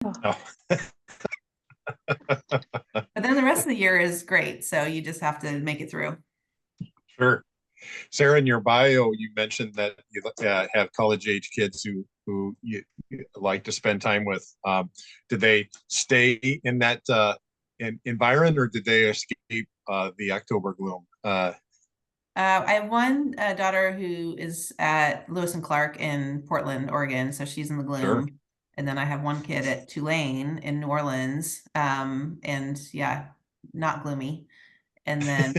Oh, But then the rest of the year is great. So you just have to make it through. sure. Sarah, in your bio, you mentioned that you have college age kids who you like to spend time with. Did they stay in that environment, or did they escape the October gloom? I have one daughter who is at Lewis and Clark in Portland, Oregon, so she's in the Sure. gloom. And then I have one kid at Tulane in New Orleans, and yeah, not gloomy. And then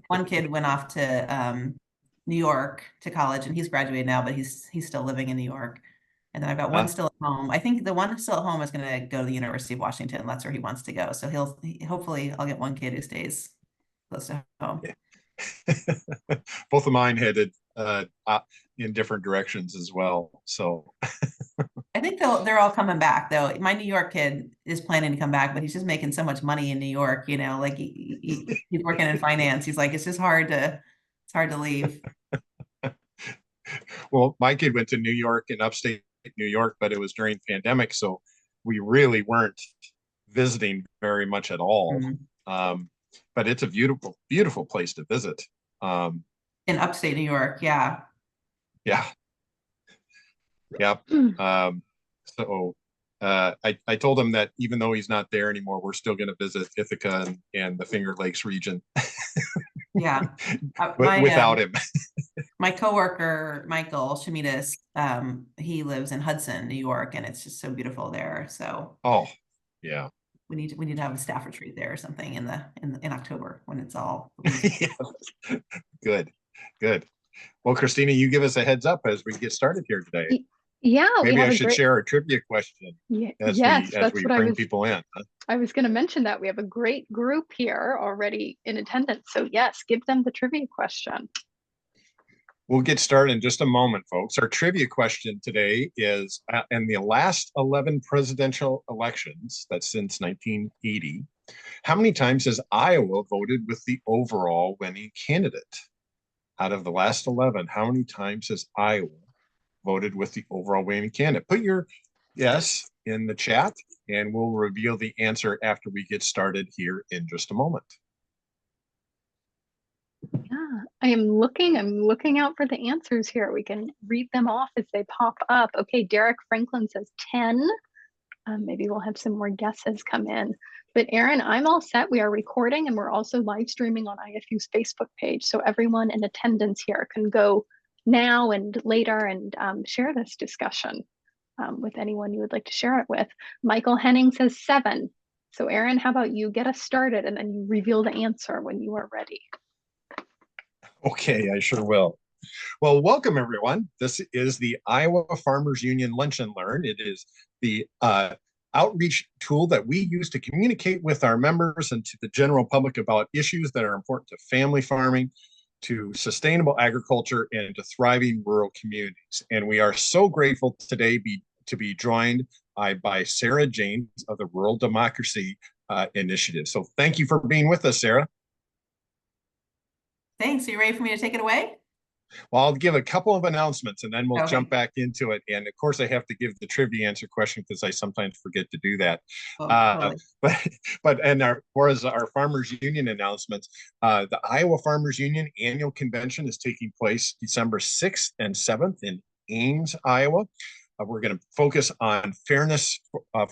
one kid went off to New York to college, and he's graduated now, but he's still living in New York. And then I've got one Uh, still at home. I think the one still at home is going to go to the University of Washington. That's where he wants to go. So hopefully I'll get one kid who stays close to home. yeah. Both of mine headed in different directions as well. So, I think they're all coming back though. My New York kid is planning to come back, but he's just making so much money in New York, like he's working in finance. He's like, it's hard to leave. well, my kid went to New York and upstate New York, but it was during pandemic, so we really weren't visiting very much at all. Mm. Um, but it's a beautiful, beautiful place to visit. Um, In upstate New York, yeah. yeah, yeah. Mm. So I told him that even though he's not there anymore, we're still going to visit Ithaca and the Finger Lakes region, Yeah. but without him. My coworker Michael Shemidas, he lives in Hudson, New York, and it's just so beautiful there. So Oh, yeah. we need to have a staff retreat there or something in October when it's all Yeah. Good, good. Well, Christina, you give us a heads up as we get started here today. Yeah, we Maybe have I a should great. share a trivia question as Yes, that's we what I bring was. people in. I was going to mention that we have a great group here already in attendance. So yes, give them the trivia question. We'll get started in just a moment, folks. Our trivia question today is in the last 11 presidential elections, that's since 1980, how many times has Iowa voted with the overall winning candidate? Out of the last 11, how many times has Iowa voted with the overall winning candidate? Put your yes in the chat, and we'll reveal the answer after we get started here in just a moment. Yeah, I'm looking out for the answers here. We can read them off as they pop up. Okay, Derek Franklin says 10. Maybe we'll have some more guesses come in. But Aaron, I'm all set. We are recording and we're also live streaming on IFU's Facebook page. So everyone in attendance here can go now and later and share this discussion with anyone you would like to share it with. Michael Henning says 7. So Aaron, how about you get us started and then you reveal the answer when you are ready. Okay, I sure will. Well, welcome everyone. This is the Iowa Farmers Union Lunch and Learn. It is the outreach tool that we use to communicate with our members and to the general public about issues that are important to family farming, to sustainable agriculture, and to thriving rural communities. And we are so grateful today to be joined by Sarah Jaynes of the Rural Democracy Initiative. So thank you for being with us, Sarah. Thanks. Are you ready for me to take it away? Well, I'll give a couple of announcements and then we'll jump Okay. back into it. And of course, I have to give the trivia answer question because I sometimes forget to do that. Oh, Uh, totally. whereas our Farmers Union announcements, the Iowa Farmers Union annual convention is taking place December 6th and 7th in Ames, Iowa. We're going to focus on fairness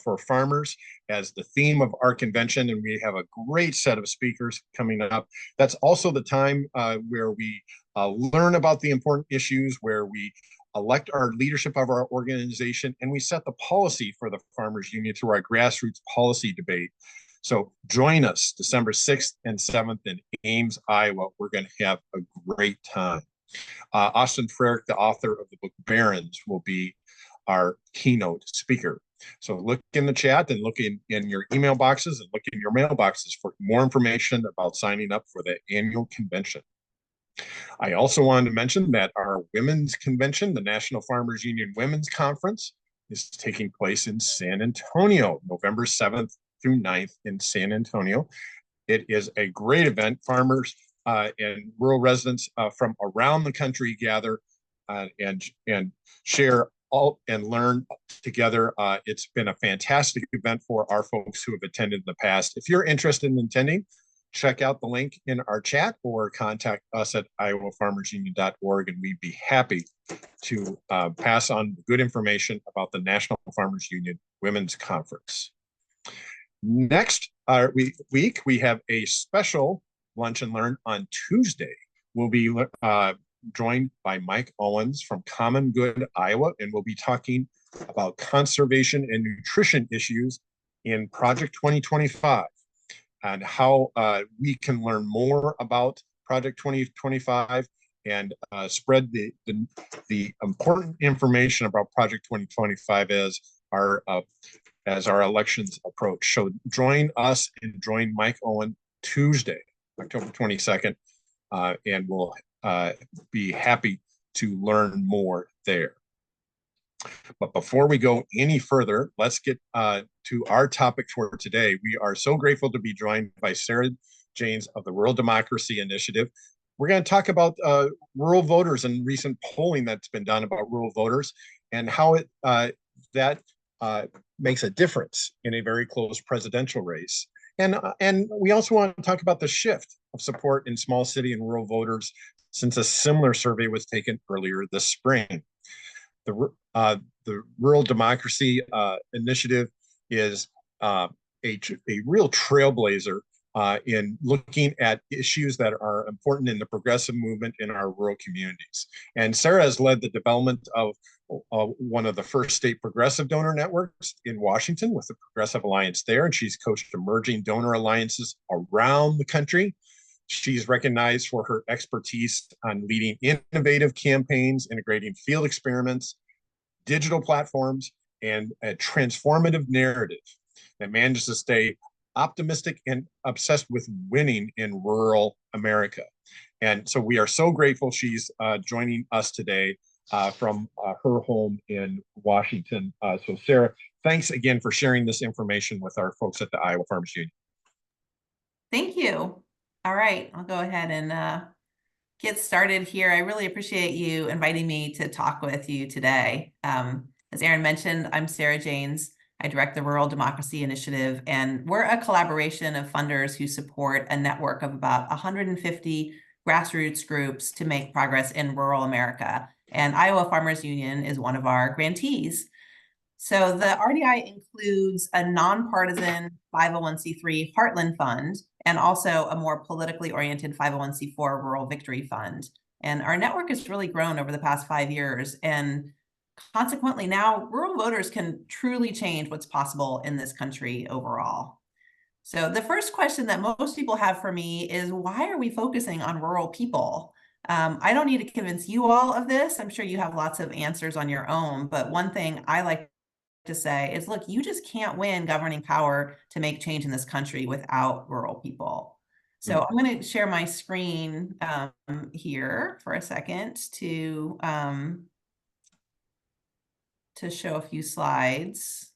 for farmers as the theme of our convention, and we have a great set of speakers coming up. That's also the time where we learn about the important issues, where we elect our leadership of our organization, and we set the policy for the Farmers Union through our grassroots policy debate. So join us December 6th and 7th in Ames, Iowa. We're going to have a great time. Austin Frerick, the author of the book Barons, will be our keynote speaker. So look in the chat and look in your email boxes and look in your mailboxes for more information about signing up for the annual convention. I also wanted to mention that our women's convention, the National Farmers Union Women's Conference, is taking place in San Antonio, November 7th through 9th in San Antonio. It is a great event. Farmers and rural residents from around the country gather and share all and learn together. It's been a fantastic event for our folks who have attended in the past. If you're interested in attending, check out the link in our chat or contact us at iowafarmersunion.org, and we'd be happy to pass on good information about the National Farmers Union Women's Conference. Next week, we have a special Lunch and Learn on Tuesday. We'll be joined by Mike Owens from Common Good, Iowa, and we'll be talking about conservation and nutrition issues in Project 2025 and how we can learn more about Project 2025 and spread the important information about Project 2025 as our elections approach. So join us and join Mike Owen Tuesday, October 22nd, and we'll be happy to learn more there. But before we go any further, let's get to our topic for today. We are so grateful to be joined by Sarah Jaynes of the Rural Democracy Initiative. We're going to talk about rural voters and recent polling that's been done about rural voters and how that makes a difference in a very close presidential race. And we also want to talk about the shift of support in small city and rural voters since a similar survey was taken earlier this spring. The Rural Democracy Initiative is a real trailblazer in looking at issues that are important in the progressive movement in our rural communities. And Sarah has led the development of one of the first state progressive donor networks in Washington with the Progressive Alliance there, and she's coached emerging donor alliances around the country. She's recognized for her expertise on leading innovative campaigns, integrating field experiments, digital platforms, and a transformative narrative that manages to stay optimistic and obsessed with winning in rural America. And so we are so grateful she's joining us today from her home in Washington. So Sarah, thanks again for sharing this information with our folks at the Iowa Farmers Union. Thank you. All right, I'll go ahead and get started here. I really appreciate you inviting me to talk with you today. As Aaron mentioned, I'm Sarah Jaynes. I direct the Rural Democracy Initiative, and we're a collaboration of funders who support a network of about 150 grassroots groups to make progress in rural America. And Iowa Farmers Union is one of our grantees. So the RDI includes a nonpartisan 501c3 Heartland Fund and also a more politically oriented 501c4 Rural Victory Fund. And our network has really grown over the past 5 years. And consequently, now rural voters can truly change what's possible in this country overall. So the first question that most people have for me is, why are we focusing on rural people? I don't need to convince you all of this. I'm sure you have lots of answers on your own. But one thing I like to say is, look, you just can't win governing power to make change in this country without rural people. So I'm going to share my screen here for a second to show a few slides.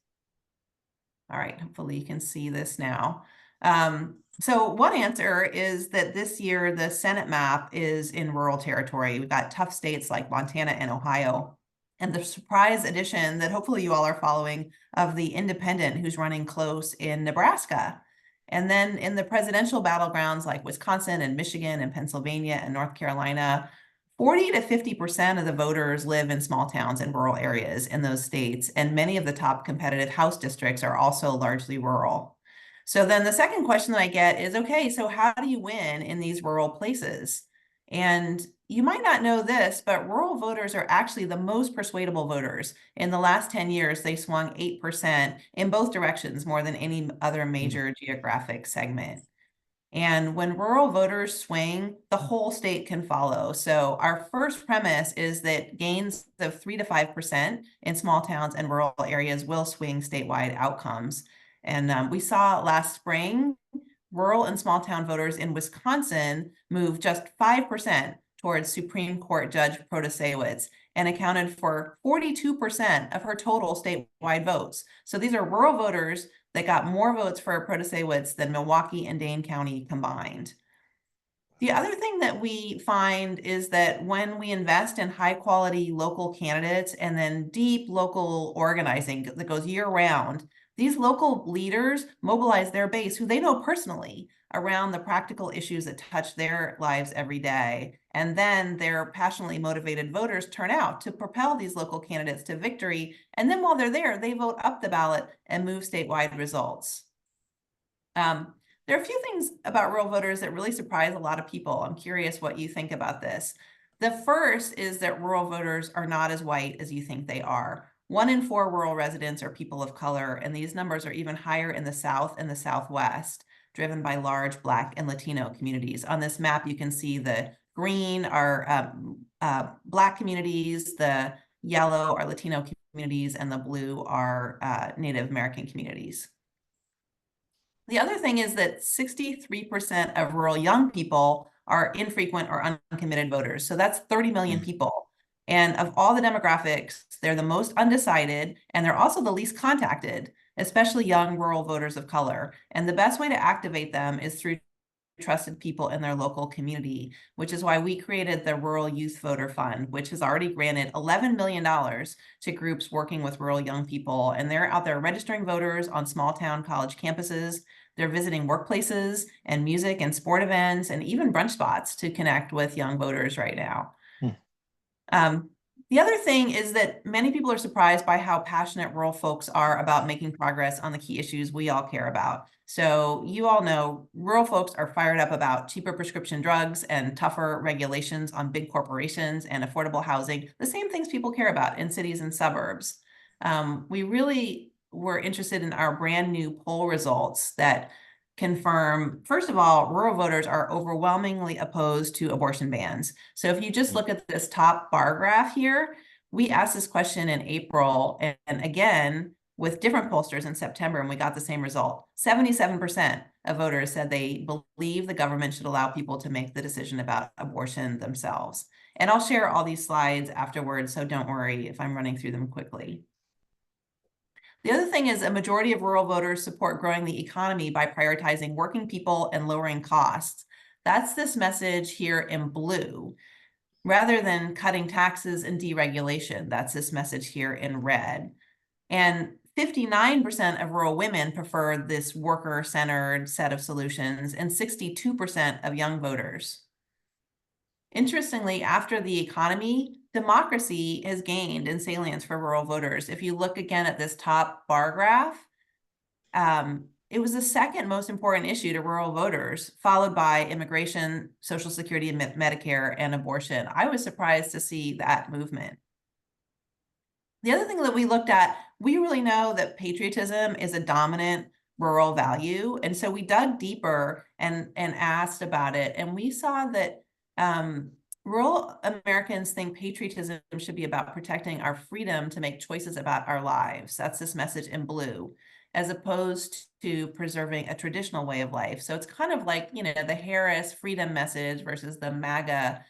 All right, hopefully you can see this now. So one answer is that this year the Senate map is in rural territory. We've got tough states like Montana and Ohio. And the surprise addition that hopefully you all are following of the independent who's running close in Nebraska. And then in the presidential battlegrounds like Wisconsin and Michigan and Pennsylvania and North Carolina, 40 to 50% of the voters live in small towns and rural areas in those states. And many of the top competitive House districts are also largely rural. So then the second question that I get is, okay, so how do you win in these rural places? And you might not know this, but rural voters are actually the most persuadable voters. In the last 10 years, they swung 8% in both directions, more than any other major geographic segment. And when rural voters swing, the whole state can follow. So our first premise is that gains of 3 to 5% in small towns and rural areas will swing statewide outcomes. And we saw last spring, rural and small town voters in Wisconsin moved just 5% towards Supreme Court Judge Protasewicz and accounted for 42% of her total statewide votes. So these are rural voters that got more votes for Protasewicz than Milwaukee and Dane County combined. The other thing that we find is that when we invest in high quality local candidates and then deep local organizing that goes year round, these local leaders mobilize their base, who they know personally, around the practical issues that touch their lives every day. And then their passionately motivated voters turn out to propel these local candidates to victory. And then while they're there, they vote up the ballot and move statewide results. There are a few things about rural voters that really surprise a lot of people. I'm curious what you think about this. The first is that rural voters are not as white as you think they are. 1 in 4 rural residents are people of color, and these numbers are even higher in the South and the Southwest, driven by large Black and Latino communities. On this map, you can see the green are Black communities, the yellow are Latino communities, and the blue are Native American communities. The other thing is that 63% of rural young people are infrequent or uncommitted voters. So that's 30 million people. And of all the demographics, they're the most undecided, and they're also the least contacted, especially young rural voters of color. And the best way to activate them is through trusted people in their local community, which is why we created the Rural Youth Voter Fund, which has already granted $11 million to groups working with rural young people. And they're out there registering voters on small town college campuses. They're visiting workplaces and music and sport events and even brunch spots to connect with young voters right now. The other thing is that many people are surprised by how passionate rural folks are about making progress on the key issues we all care about. So you all know rural folks are fired up about cheaper prescription drugs and tougher regulations on big corporations and affordable housing, the same things people care about in cities and suburbs. We really were interested in our brand new poll results that confirm, first of all, rural voters are overwhelmingly opposed to abortion bans. So if you just look at this top bar graph here, we asked this question in April and again with different pollsters in September, and we got the same result. 77% of voters said they believe the government should allow people to make the decision about abortion themselves. And I'll share all these slides afterwards, so don't worry if I'm running through them quickly. The other thing is a majority of rural voters support growing the economy by prioritizing working people and lowering costs. That's this message here in blue. Rather than cutting taxes and deregulation, that's this message here in red. And 59% of rural women prefer this worker-centered set of solutions, and 62% of young voters. Interestingly, after the economy, democracy has gained in salience for rural voters. If you look again at this top bar graph, it was the second most important issue to rural voters, followed by immigration, Social Security, and Medicare, and abortion. I was surprised to see that movement. The other thing that we looked at, we really know that patriotism is a dominant rural value. And so we dug deeper and asked about it. And we saw that rural Americans think patriotism should be about protecting our freedom to make choices about our lives. That's this message in blue, as opposed to preserving a traditional way of life. So it's kind of like, you know, the Harris freedom message versus the MAGA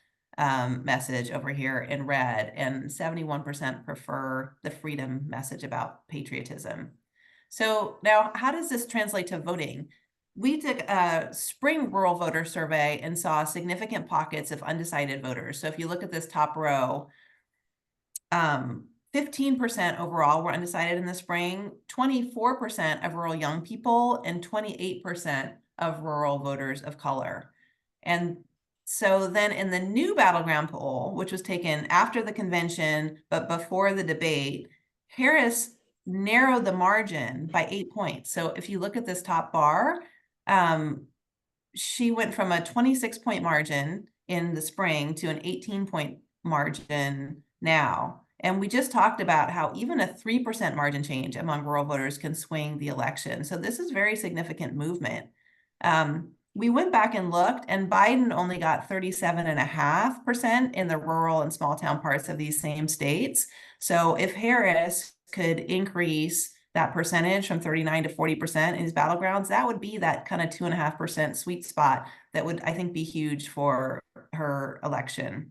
message over here in red, and 71% prefer the freedom message about patriotism. So now, how does this translate to voting? We took a spring rural voter survey and saw significant pockets of undecided voters. So if you look at this top row, 15% overall were undecided in the spring, 24% of rural young people, and 28% of rural voters of color. And so then in the new battleground poll, which was taken after the convention, but before the debate, Harris narrowed the margin by 8 points. So if you look at this top bar, she went from a 26-point margin in the spring to an 18-point margin now. And we just talked about how even a 3% margin change among rural voters can swing the election. So this is very significant movement. We went back and looked, and Biden only got 37.5% in the rural and small town parts of these same states. So if Harris could increase that percentage from 39 to 40% in his battlegrounds, that would be that kind of 2.5% sweet spot that would, I think, be huge for her election.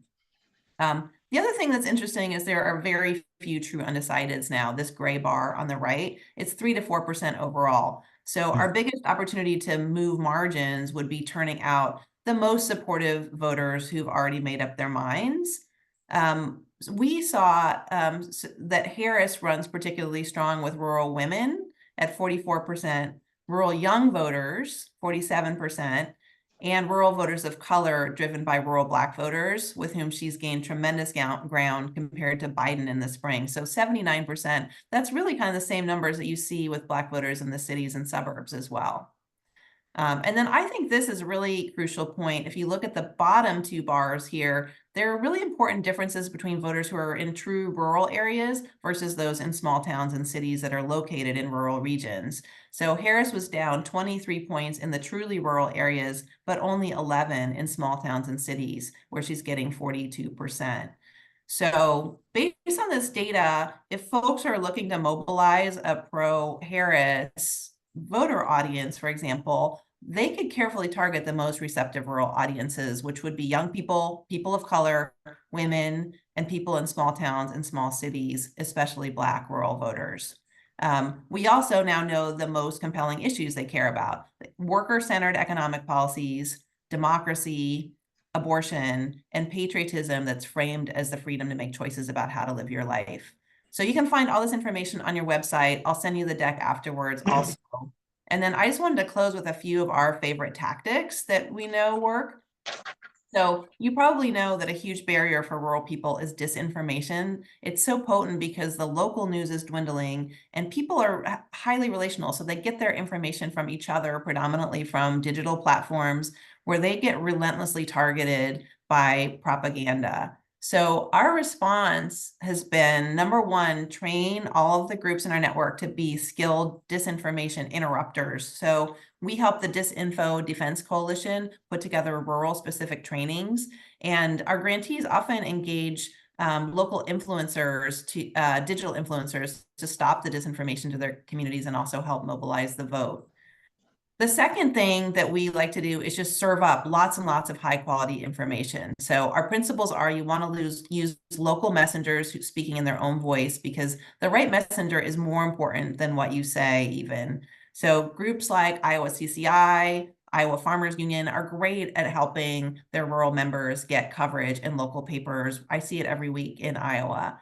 The other thing that's interesting is there are very few true undecideds now. This gray bar on the right, it's 3 to 4% overall. So our biggest opportunity to move margins would be turning out the most supportive voters who've already made up their minds. We saw that Harris runs particularly strong with rural women at 44%, rural young voters, 47%, and rural voters of color driven by rural Black voters, with whom she's gained tremendous ground compared to Biden in the spring. So 79%, that's really kind of the same numbers that you see with Black voters in the cities and suburbs as well. And then I think this is a really crucial point. If you look at the bottom two bars here, there are really important differences between voters who are in true rural areas versus those in small towns and cities that are located in rural regions. So Harris was down 23 points in the truly rural areas, but only 11 in small towns and cities, where she's getting 42%. So based on this data, if folks are looking to mobilize a pro-Harris voter audience, for example, they could carefully target the most receptive rural audiences, which would be young people, people of color, women, and people in small towns and small cities, especially Black rural voters. We also now know the most compelling issues they care about: worker-centered economic policies, democracy, abortion, and patriotism that's framed as the freedom to make choices about how to live your life. So you can find all this information on your website. I'll send you the deck afterwards also. And then I just wanted to close with a few of our favorite tactics that we know work. So you probably know that a huge barrier for rural people is disinformation. It's so potent because the local news is dwindling and people are highly relational. So they get their information from each other, predominantly from digital platforms, where they get relentlessly targeted by propaganda. So our response has been, number one, train all of the groups in our network to be skilled disinformation interrupters. So we help the Disinfo Defense Coalition put together rural specific trainings, and our grantees often engage local influencers, digital influencers, to stop the disinformation to their communities and also help mobilize the vote. The second thing that we like to do is just serve up lots and lots of high quality information. So our principles are, you want to use local messengers who speaking in their own voice, because the right messenger is more important than what you say even. So groups like Iowa CCI, Iowa Farmers Union are great at helping their rural members get coverage in local papers. I see it every week in Iowa.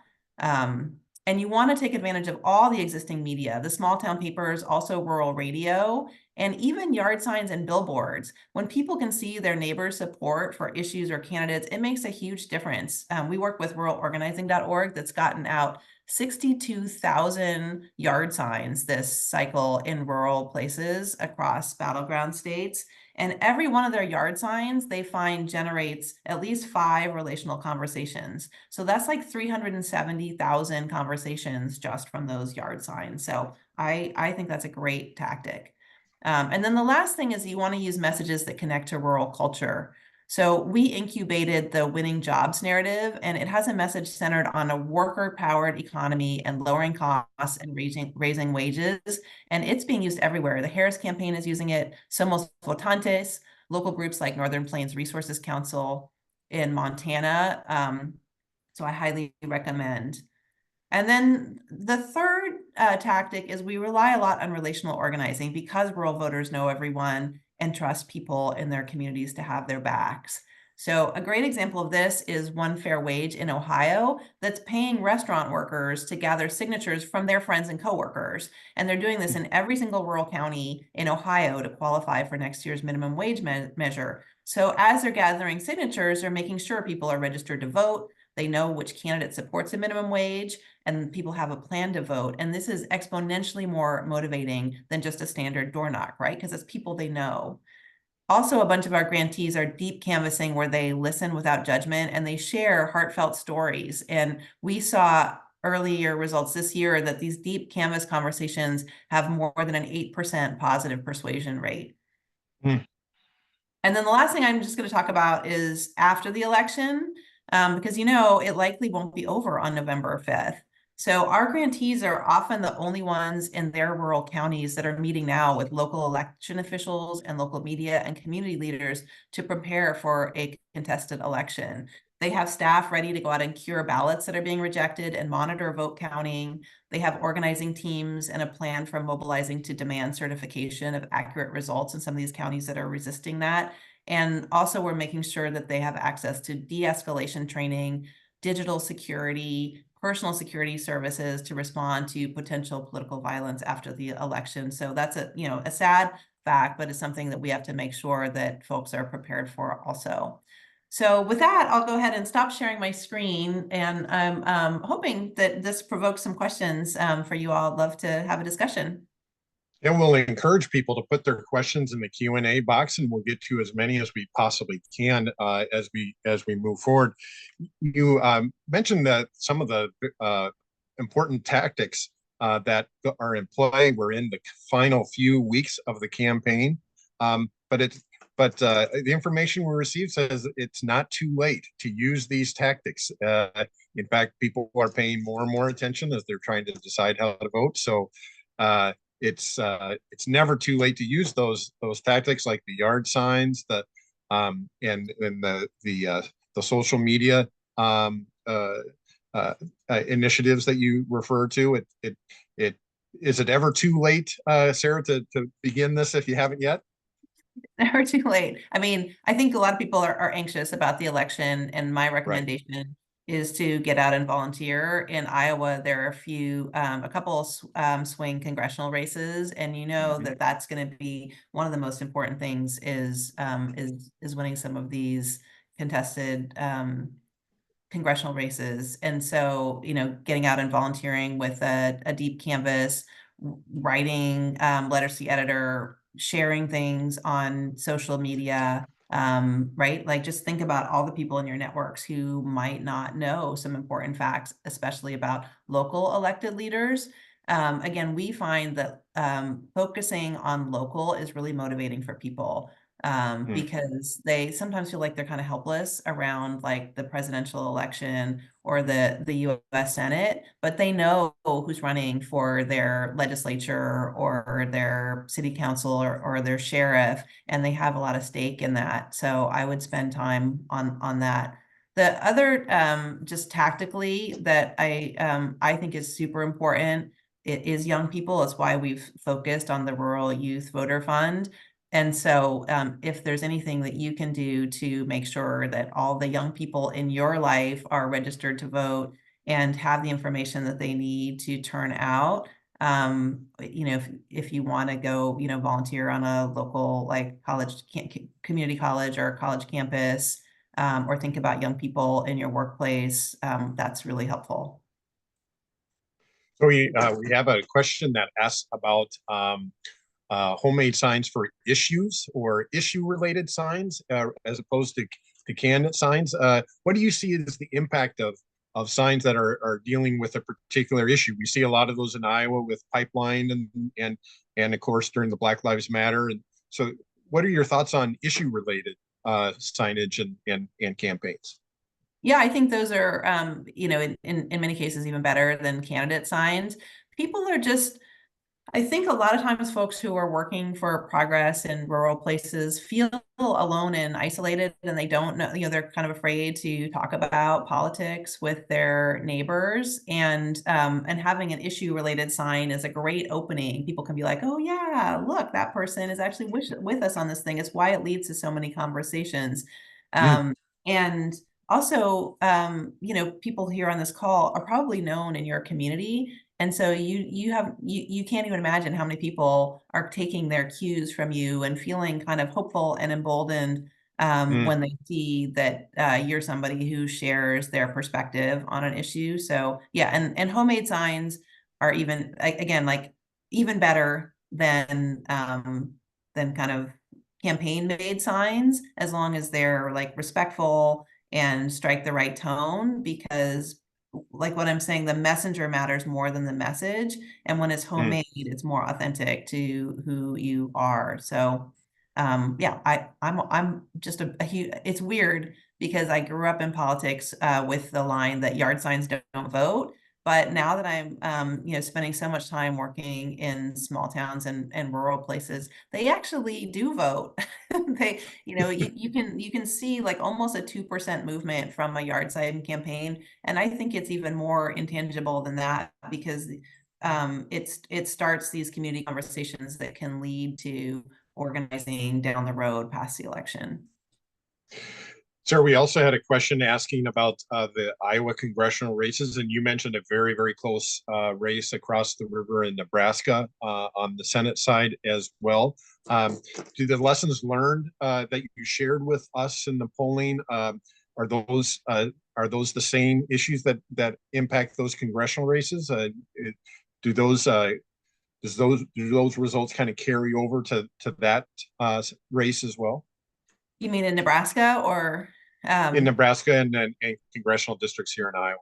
And you want to take advantage of all the existing media, the small town papers, also rural radio, and even yard signs and billboards. When people can see their neighbors' support for issues or candidates, it makes a huge difference. We work with ruralorganizing.org that's gotten out 62,000 yard signs this cycle in rural places across battleground states. And every one of their yard signs they find generates at least 5 relational conversations. So that's like 370,000 conversations just from those yard signs. So I think that's a great tactic. And then the last thing is you want to use messages that connect to rural culture. So we incubated the Winning Jobs narrative, and it has a message centered on a worker-powered economy and lowering costs and raising wages. And it's being used everywhere. The Harris campaign is using it, Somos Votantes, local groups like Northern Plains Resources Council in Montana. So I highly recommend. And then the third tactic is we rely a lot on relational organizing, because rural voters know everyone and trust people in their communities to have their backs. So a great example of this is One Fair Wage in Ohio, that's paying restaurant workers to gather signatures from their friends and coworkers. And they're doing this in every single rural county in Ohio to qualify for next year's minimum wage measure. So as they're gathering signatures, they're making sure people are registered to vote. They know which candidate supports a minimum wage, and people have a plan to vote. And this is exponentially more motivating than just a standard door knock, right? Because it's people they know. Also, a bunch of our grantees are deep canvassing, where they listen without judgment and they share heartfelt stories. And we saw earlier results this year that these deep canvas conversations have more than an 8% positive persuasion rate. And then the last thing I'm just going to talk about is after the election, because it likely won't be over on November 5th. So our grantees are often the only ones in their rural counties that are meeting now with local election officials and local media and community leaders to prepare for a contested election. They have staff ready to go out and cure ballots that are being rejected and monitor vote counting. They have organizing teams and a plan for mobilizing to demand certification of accurate results in some of these counties that are resisting that. And also we're making sure that they have access to de-escalation training, digital security, personal security services to respond to potential political violence after the election. So that's a sad fact, but it's something that we have to make sure that folks are prepared for also. So with that, I'll go ahead and stop sharing my screen, and I'm hoping that this provokes some questions for you all. I'd love to have a discussion. And we'll encourage people to put their questions in the Q&A box, and we'll get to as many as we possibly can as we move forward. You mentioned that some of the important tactics that are in play. We're in the final few weeks of the campaign, but the information we received says it's not too late to use these tactics. In fact, people are paying more and more attention as they're trying to decide how to vote. So it's never too late to use those tactics, like the yard signs, and the social media initiatives that you refer to. Is it ever too late, Sarah, to begin this if you haven't yet? Never too late. I mean, I think a lot of people are anxious about the election, and my recommendation is to get out and volunteer. In Iowa, there are a couple swing congressional races, and that's going to be one of the most important things is winning some of these contested congressional races. And so, getting out and volunteering with a deep canvas, writing letters to the editor, sharing things on social media, right? Like, just think about all the people in your networks who might not know some important facts, especially about local elected leaders. Again, we find that focusing on local is really motivating for people. Because they sometimes feel like they're kind of helpless around like the presidential election or the U.S. Senate, but they know who's running for their legislature or their city council or their sheriff, and they have a lot of stake in that. So I would spend time on that. The other, just tactically, that I think is super important, it is young people. It's why we've focused on the Rural Youth Voter Fund. And so if there's anything that you can do to make sure that all the young people in your life are registered to vote and have the information that they need to turn out, if you want to go, volunteer on a local like community college or college campus, or think about young people in your workplace, that's really helpful. So we have a question that asks about homemade signs for issues or issue-related signs as opposed to candidate signs. What do you see as the impact of signs that are dealing with a particular issue? We see a lot of those in Iowa with pipeline and of course during the Black Lives Matter. And so, what are your thoughts on issue-related signage and campaigns? Yeah, I think those are, in many cases even better than candidate signs. People are just, I think a lot of times folks who are working for progress in rural places feel alone and isolated, and they don't know, they're kind of afraid to talk about politics with their neighbors, and having an issue related sign is a great opening. People can be like, oh yeah, look, that person is actually with us on this thing. It's why it leads to so many conversations. And also, people here on this call are probably known in your community. And so you can't even imagine how many people are taking their cues from you and feeling kind of hopeful and emboldened when they see that you're somebody who shares their perspective on an issue. So yeah, and homemade signs are even, again, like even better than kind of campaign made signs, as long as they're like respectful and strike the right tone, because like what I'm saying, the messenger matters more than the message. And when it's homemade, it's more authentic to who you are. So yeah, I'm just a huge, it's weird because I grew up in politics with the line that yard signs don't vote. But now that I'm, spending so much time working in small towns and rural places, they actually do vote. They, you can see like almost a 2% movement from a yard sign campaign, and I think it's even more intangible than that, because it starts these community conversations that can lead to organizing down the road past the election. Sir, we also had a question asking about the Iowa congressional races, and you mentioned a very, very close race across the river in Nebraska on the Senate side as well. Do the lessons learned that you shared with us in the polling, are those the same issues that impact those congressional races? Do those do those results kind of carry over to that race as well? You mean in Nebraska or? In Nebraska and congressional districts here in Iowa.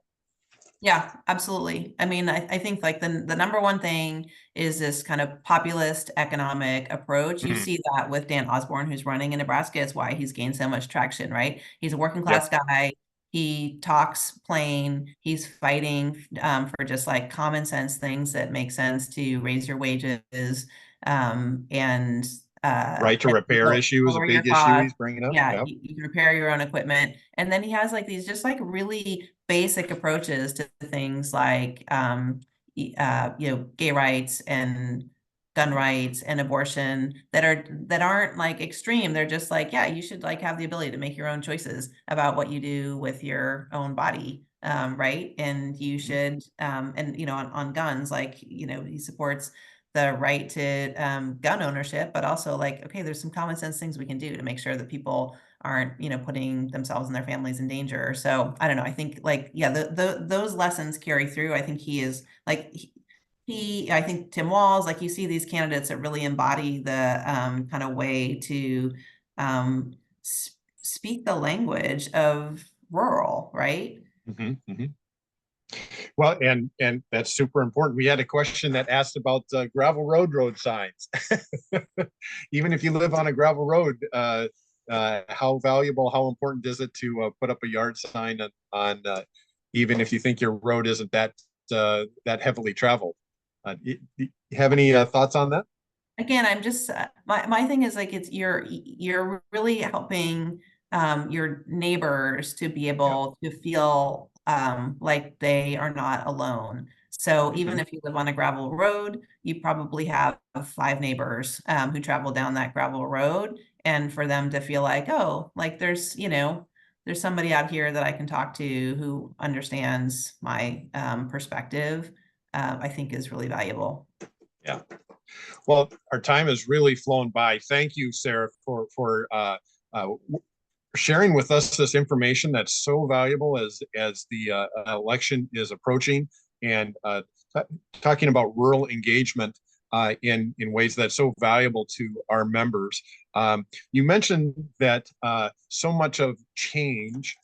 Yeah, absolutely. I mean, I think like the number one thing is this kind of populist economic approach. You see that with Dan Osborne, who's running in Nebraska. It's why he's gained so much traction, right? He's a working class guy. He talks plain. He's fighting for just like common sense things that make sense to raise your wages and right to repair issue is a big issue he's bringing up. Yeah, you can repair your own equipment. And then he has like these just like really basic approaches to things like you know, gay rights and gun rights and abortion that aren't like extreme. They're just like, yeah, you should like have the ability to make your own choices about what you do with your own body. Right. And you should and you know, on guns, like, you know, he supports the right to gun ownership, but also like, okay, there's some common sense things we can do to make sure that people aren't, you know, putting themselves and their families in danger. So I don't know. I think like, yeah, those lessons carry through. I think he is like, I think Tim Walz, like you see these candidates that really embody the kind of way to speak the language of rural, right? Well, and that's super important. We had a question that asked about gravel road signs. Even if you live on a gravel road, how valuable, how important is it to put up a yard sign on even if you think your road isn't that heavily traveled? You have any thoughts on that? Again, I'm just my thing is like you're really helping your neighbors to be able to feel like they are not alone. So even if you live on a gravel road, you probably have 5 neighbors who travel down that gravel road, and for them to feel like, oh, like there's, you know, there's somebody out here that I can talk to who understands my perspective, I think is really valuable. Yeah. Well, our time has really flown by. Thank you, Sarah, for sharing with us this information that's so valuable as the election is approaching, and talking about rural engagement in ways that's so valuable to our members. You mentioned that so much of change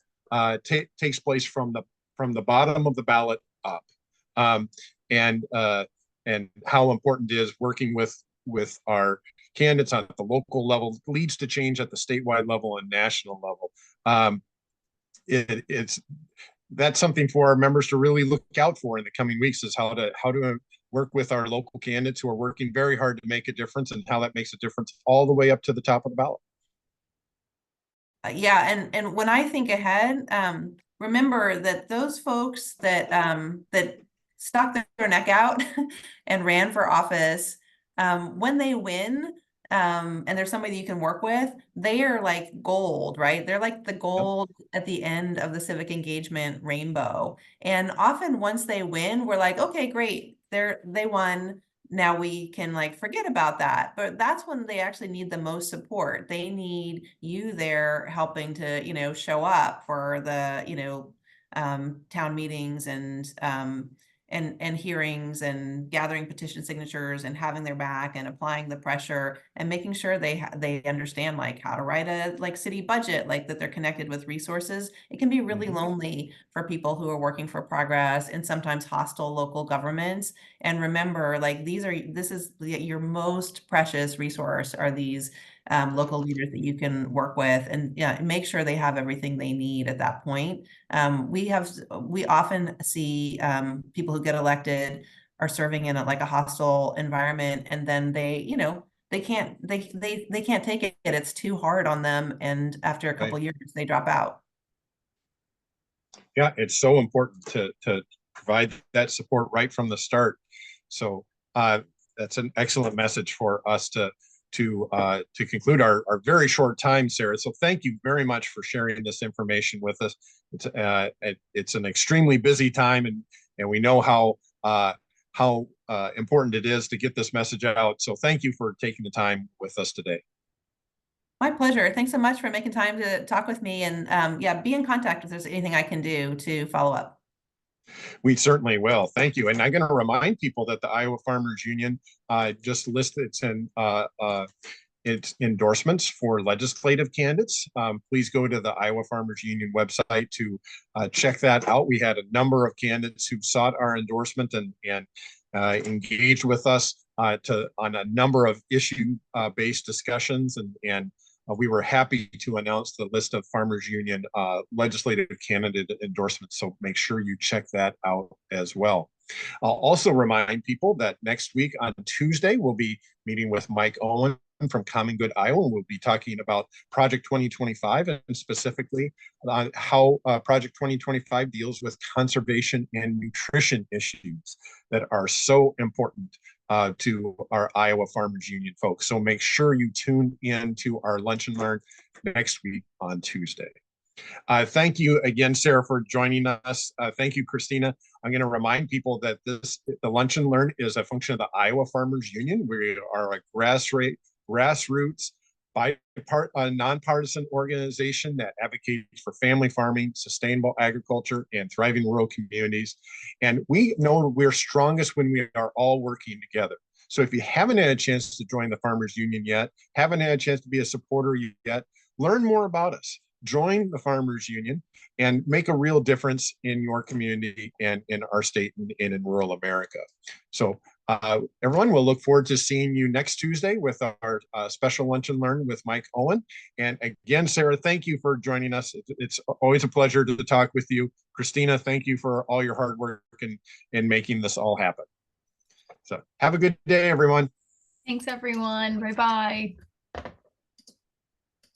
takes place from the bottom of the ballot up, and how important it is working with our candidates on the local level leads to change at the statewide level and national level. That's something for our members to really look out for in the coming weeks, is how to work with our local candidates who are working very hard to make a difference, and how that makes a difference all the way up to the top of the ballot. Yeah, and when I think ahead, remember that those folks that that stuck their neck out and ran for office, when they win, and there's somebody you can work with, they are like gold, right? They're like the gold at the end of the civic engagement rainbow. And often once they win, we're like, okay, great, they won. Now we can like forget about that. But that's when they actually need the most support. They need you there helping to, you know, show up for the, you know, town meetings and hearings and gathering petition signatures and having their back and applying the pressure and making sure they understand like how to write a like city budget, like that they're connected with resources. It can be really lonely for people who are working for progress and sometimes hostile local governments. And remember, like this is your most precious resource are these local leaders that you can work with, and yeah, make sure they have everything they need at that point. We often see people who get elected are serving in like a hostile environment, and then they, you know, they can't take it. It's too hard on them, and after a couple years, they drop out. Yeah, it's so important to provide that support right from the start. So that's an excellent message for us to conclude our very short time, Sarah. So thank you very much for sharing this information with us. It's an extremely busy time, and we know how important it is to get this message out. So thank you for taking the time with us today. My pleasure. Thanks so much for making time to talk with me, and yeah, be in contact if there's anything I can do to follow up. We certainly will. Thank you. And I'm going to remind people that the Iowa Farmers Union just listed its endorsements for legislative candidates. Please go to the Iowa Farmers Union website to check that out. We had a number of candidates who sought our endorsement and engaged with us on a number of issue-based discussions, and we were happy to announce the list of Farmers Union legislative candidate endorsements. So make sure you check that out as well. I'll also remind people that next week on Tuesday, we'll be meeting with Mike Owen from Common Good Iowa. We'll be talking about Project 2025 and specifically how Project 2025 deals with conservation and nutrition issues that are so important to our Iowa Farmers Union folks. So make sure you tune in to our Lunch and Learn next week on Tuesday. Thank you again, Sarah, for joining us. Thank you, Christina. I'm going to remind people that the Lunch and Learn is a function of the Iowa Farmers Union. We are a grassroots, nonpartisan organization that advocates for family farming, sustainable agriculture, and thriving rural communities. And we know we're strongest when we are all working together. So if you haven't had a chance to join the Farmers Union yet, haven't had a chance to be a supporter yet, learn more about us. Join the Farmers Union and make a real difference in your community and in our state and in rural America. So everyone, we'll look forward to seeing you next Tuesday with our special Lunch and Learn with Mike Owen. And again, Sarah, thank you for joining us. It's always a pleasure to talk with you. Christina, thank you for all your hard work in making this all happen. So have a good day, everyone. Thanks, everyone. Bye-bye.